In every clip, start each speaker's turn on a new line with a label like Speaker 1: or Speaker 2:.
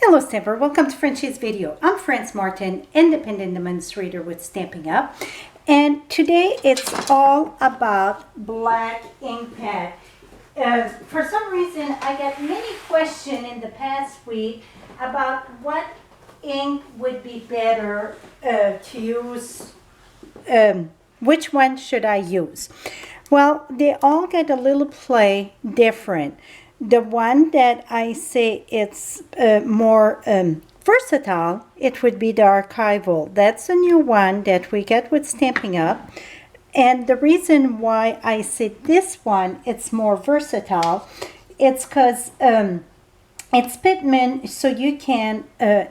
Speaker 1: Hello Stamper, welcome to Frenchie's video. I'm France Martin, independent demonstrator with Stampin' Up. And today it's all about black ink pad. For some reason I got many questions in the past week about what ink would be better to use, which one should I use. Well, they all get a little play different. The one that I say it's more versatile, it would be the archival. That's a new one that we get with Stampin' Up. And the reason why I say this one, it's more versatile, it's because it's pigment, so you can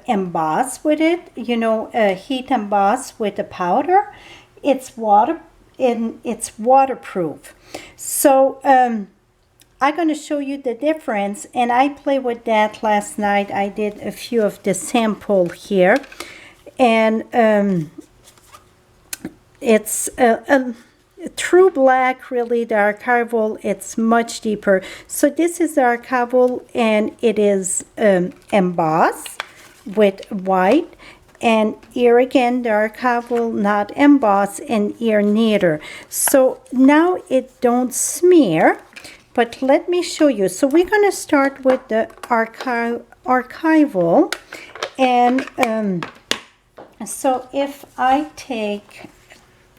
Speaker 1: emboss with it, heat emboss with the powder. It's waterproof. So I'm going to show you the difference, and I played with that last night. I did a few of the sample here, and it's a true black, really. The archival, it's much deeper. So this is the archival, and it is embossed with white, and here again the archival not embossed, and here neither. So now it don't smear. But let me show you. So we're going to start with the archival. And so if I take,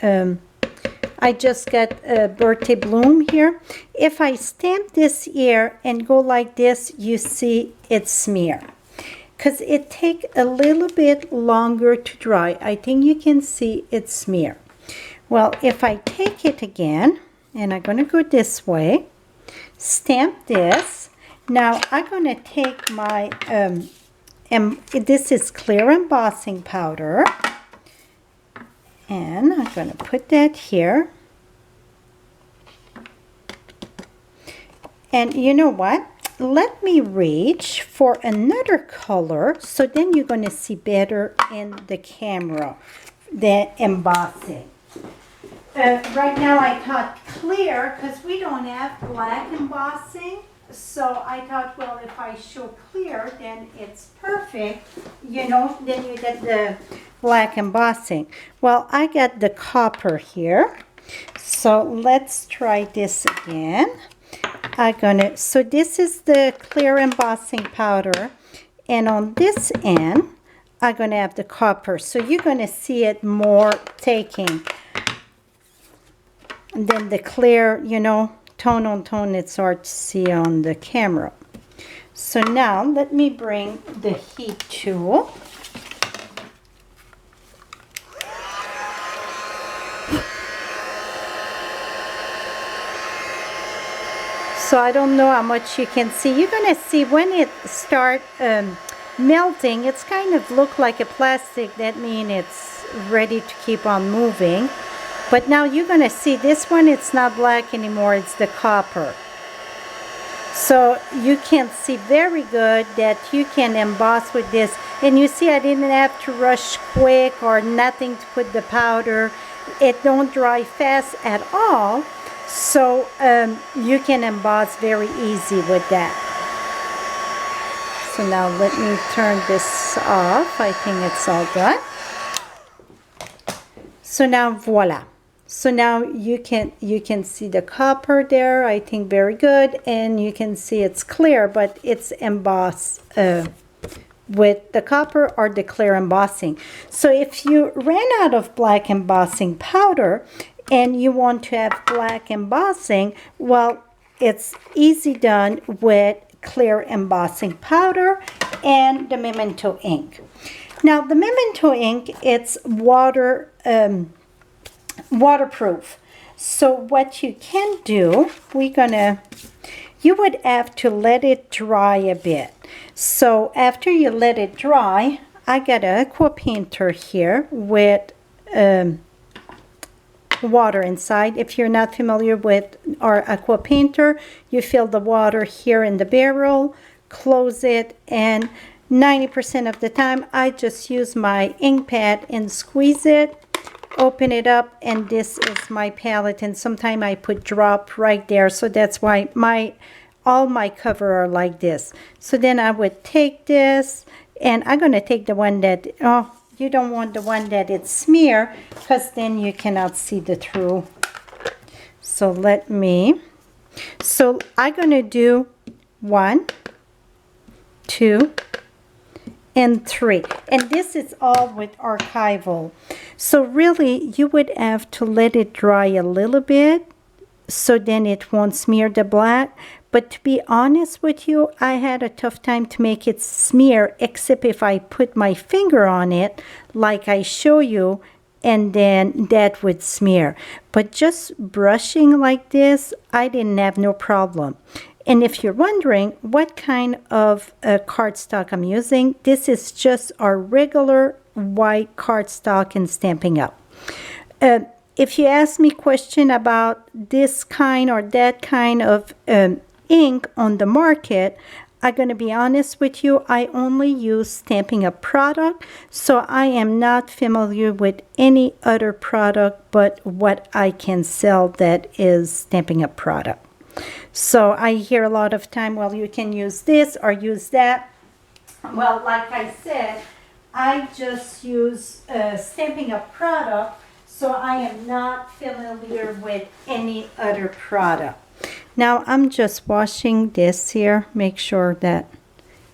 Speaker 1: I just got a birthday bloom here. If I stamp this here and go like this, you see it smear. Because it takes a little bit longer to dry. I think you can see it smear. Well, if I take it again, and I'm going to go this way, stamp this. Now I'm going to take my this is clear embossing powder, and I'm going to put that here. And you know what, let me reach for another color, so then you're going to see better in the camera the embossing. Right now I thought clear, because we don't have black embossing, so I thought, well, if I show clear, then it's perfect, then you get the black embossing. Well, I got the copper here, so let's try this again. So this is the clear embossing powder, and on this end I'm going to have the copper, so you're going to see it more taking. And then the clear, tone on tone, it's hard to see on the camera. So now let me bring the heat tool. So I don't know how much you can see. You're going to see when it starts melting, it's kind of look like a plastic. That means it's ready to keep on moving. But now you're going to see this one, it's not black anymore, it's the copper. So you can see very good that you can emboss with this. And you see I didn't have to rush quick or nothing to put the powder. It don't dry fast at all. So you can emboss very easy with that. So now let me turn this off. I think it's all done. So now voila. So now you can see the copper there, I think very good, and you can see it's clear, but it's embossed with the copper or the clear embossing. So if you ran out of black embossing powder and you want to have black embossing, well, it's easy done with clear embossing powder and the Memento ink. Now the Memento ink, it's waterproof. So what you can do, you would have to let it dry a bit. So after you let it dry, I got an aqua painter here with water inside. If you're not familiar with our aqua painter, you fill the water here in the barrel, close it, and 90% of the time I just use my ink pad and squeeze it, open it up, and this is my palette. And sometimes I put drop right there, so that's why my all my cover are like this. So then I would take this, and I'm going to take the one that, oh, you don't want the one that it's smear, because then you cannot see the through. So so I'm going to do 1, 2, and 3. And this is all with archival. So really, you would have to let it dry a little bit, so then it won't smear the black. But to be honest with you, I had a tough time to make it smear, except if I put my finger on it, like I show you, and then that would smear. But just brushing like this, I didn't have no problem. And if you're wondering what kind of cardstock I'm using, this is just our regular white cardstock in Stampin' Up. If you ask me question about this kind or that kind of ink on the market, I'm going to be honest with you, I only use Stampin' Up product, so I am not familiar with any other product but what I can sell that is Stampin' Up product. So I hear a lot of time, well, you can use this or use that. Well, like I said, I just use Stampin' Up product, so I am not familiar with any other product. Now I'm just washing this here, make sure that,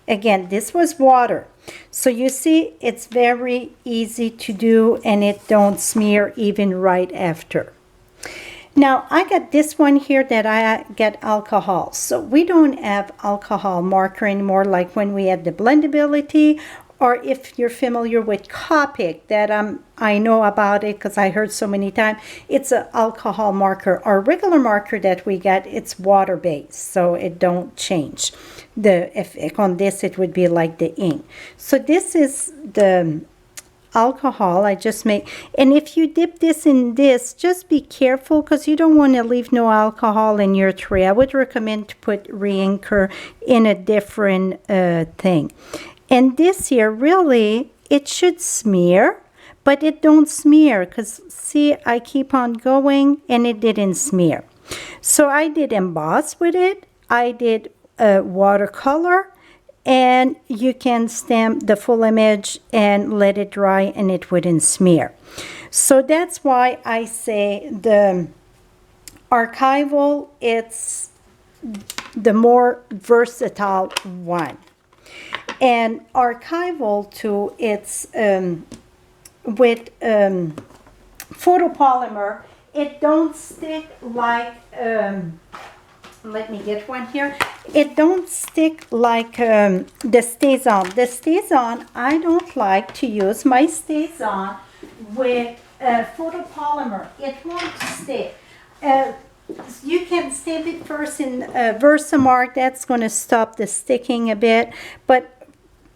Speaker 1: again, this was water. So you see, it's very easy to do, and it don't smear even right after. Now I got this one here that I get alcohol. So we don't have alcohol marker anymore like when we had the blendability, or if you're familiar with Copic, that I know about it because I heard so many times, it's an alcohol marker. Our regular marker that we get, it's water-based, so it don't change. If on this, it would be like the ink. So this is the alcohol I just make, and if you dip this in this, just be careful because you don't want to leave no alcohol in your tray. I would recommend to put re-inker in a different thing. And this here, really, it should smear, but it don't smear because, see, I keep on going and it didn't smear. So I did emboss with it. I did watercolor, and you can stamp the full image and let it dry and it wouldn't smear. So that's why I say the archival, it's the more versatile one. And archival too, it's with photopolymer, it don't stick like, let me get one here. It don't stick like the StazOn. The StazOn, I don't like to use my StazOn with photopolymer. It won't stick. You can stamp it first in Versamark. That's going to stop the sticking a bit, but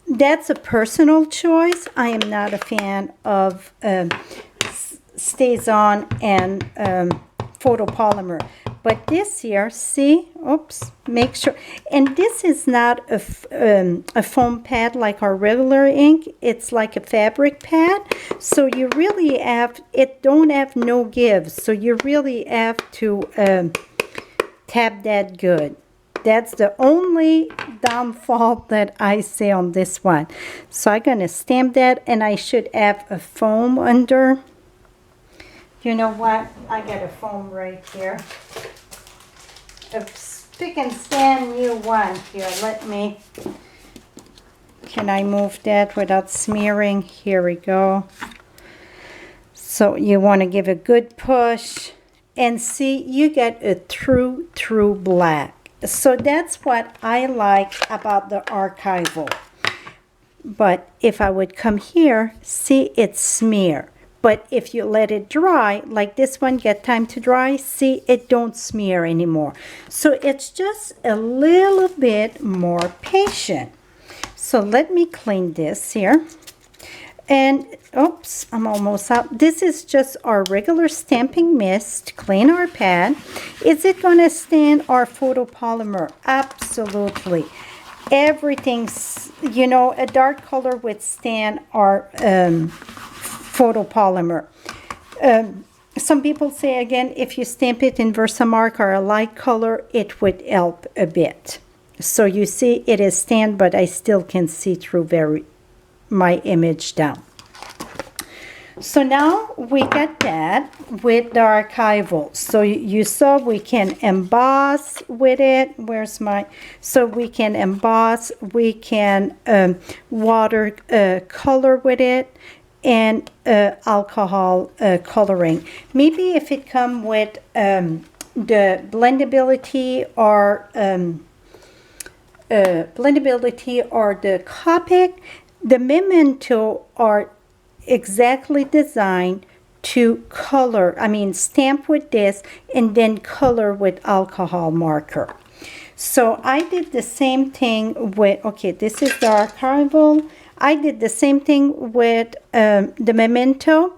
Speaker 1: that's a personal choice. I am not a fan of StazOn and photopolymer. But this here, see, oops, make sure, and this is not a foam pad like our regular ink. It's like a fabric pad. So you really have, it don't have no give. So you really have to tap that good. That's the only downfall that I see on this one. So I'm going to stamp that, and I should have a foam under. You know what? I got a foam right here. A spick and span new one here. Let me, can I move that without smearing? Here we go. So you want to give a good push, and see, you get a true black. So that's what I like about the archival. But if I would come here, see, it's smear. But if you let it dry, like this one, get time to dry, see, it don't smear anymore. So it's just a little bit more patient. So let me clean this here. And, oops, I'm almost out. This is just our regular stamping mist. Clean our pad. Is it going to stand our photopolymer? Absolutely. Everything's, you know, a dark color would stand our photopolymer. some people say again, if you stamp it in Versamark or a light color, it would help a bit. So you see it is stamped, but I still can see through my image down. So now we got that with the archival. So you saw we can emboss with it. Where's my, so we can emboss, we can water color with it, and alcohol coloring. Maybe if it come with the blendability or the Copic, the Memento are exactly designed to color, I mean stamp with this and then color with alcohol marker. So I did the same thing with, okay, this is the archival. I did the same thing with the Memento.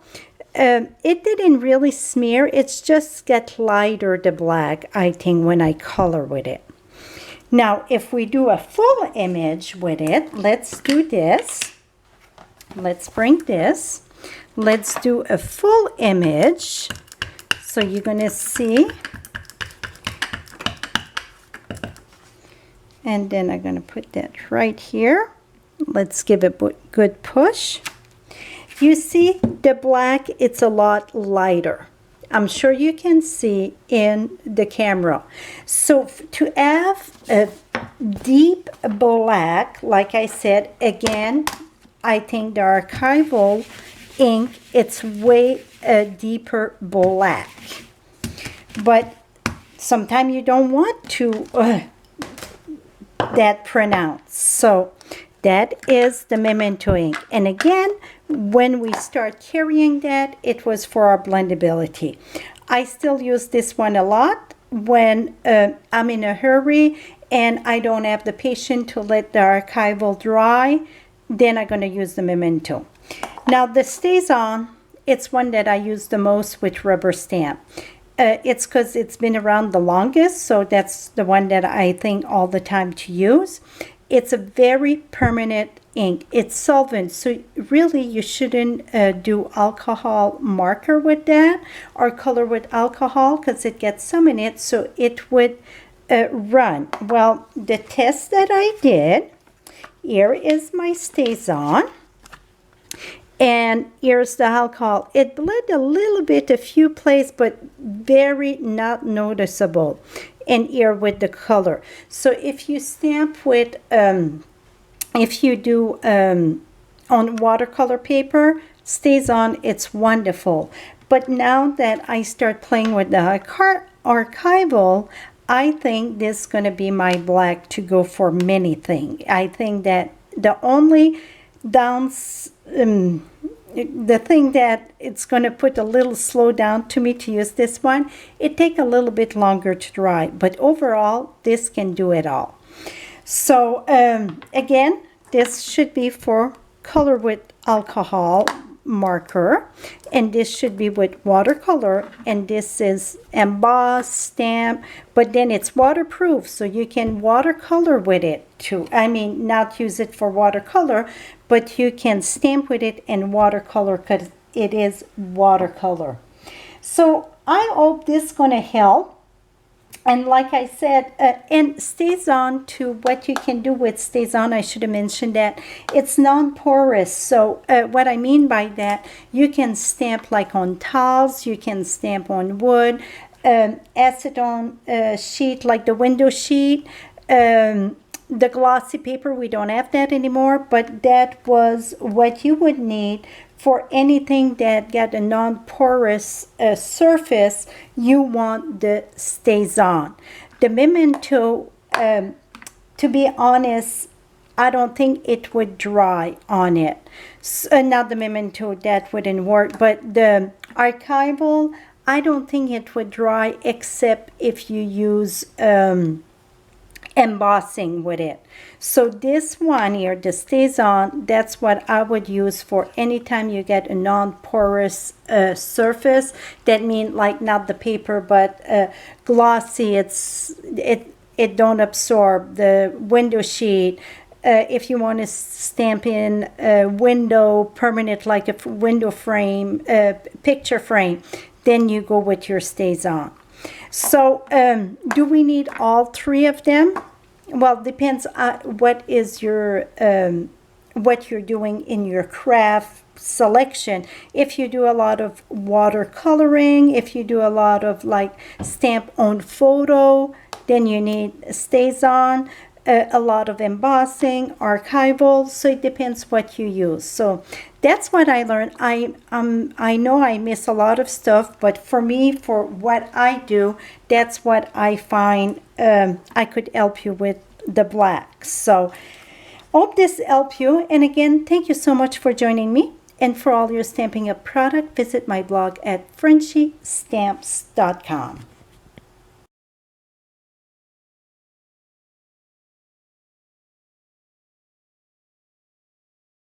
Speaker 1: It didn't really smear, it's just get lighter the black, I think, when I color with it. Now if we do a full image with it, let's do this. Let's bring this. Let's do a full image. So you're going to see. And then I'm going to put that right here. Let's give it a good push. You see the black, it's a lot lighter. I'm sure you can see in the camera. So to have a deep black, like I said, again, I think the archival ink, it's way deeper black. But sometimes you don't want to that pronounced. So that is the Memento ink. And again, when we start carrying that, it was for our blendability. I still use this one a lot when I'm in a hurry and I don't have the patience to let the archival dry. Then I'm going to use the Memento. Now the StazOn, it's one that I use the most with rubber stamp. It's because it's been around the longest, so that's the one that I think all the time to use. It's a very permanent ink. It's solvent, so really you shouldn't do alcohol marker with that or color with alcohol because it gets some in it, so it would run. Well, the test that I did, here is my StazOn, and here's the alcohol. It bled a little bit, a few places, but very not noticeable. And here with the color. So if you stamp with, if you do on watercolor paper, StazOn, it's wonderful. But now that I start playing with the archival, I think this is going to be my black to go for many things. I think that the only the thing that it's going to put a little slow down to me to use this one, it take a little bit longer to dry. But overall, this can do it all. So again, this should be for color with alcohol marker, and this should be with watercolor, and this is emboss, stamp, but then it's waterproof, so you can watercolor with it too. I mean, not use it for watercolor, but you can stamp with it and watercolor because it is watercolor. So I hope this is going to help. And like I said, and StazOn, to what you can do with StazOn, I should have mentioned that it's non-porous. So what I mean by that, you can stamp like on tiles, you can stamp on wood, acetone sheet like the window sheet, the glossy paper, we don't have that anymore, but that was what you would need for anything that got a non-porous surface. You want the StazOn. The Memento, to be honest, I don't think it would dry on it. So, not the Memento, that wouldn't work, but the archival, I don't think it would dry except if you use embossing with it. So this one here, the StazOn, that's what I would use for anytime you get a non-porous surface. That means like not the paper, but glossy. It don't absorb. The window sheet. If you want to stamp in a window permanent, like a window frame, picture frame, then you go with your stays on. So do we need all three of them? Well, depends on what is your what you're doing in your craft selection. If you do a lot of watercoloring, if you do a lot of like stamp on photo, then you need stays on. A lot of embossing, archival, so it depends what you use. So that's what I learned. I know I miss a lot of stuff, but for me, for what I do, that's what I find I could help you with the black. So hope this helped you. And again, thank you so much for joining me. And for all your Stampin' Up! Product, visit my blog at FrenchieStamps.com.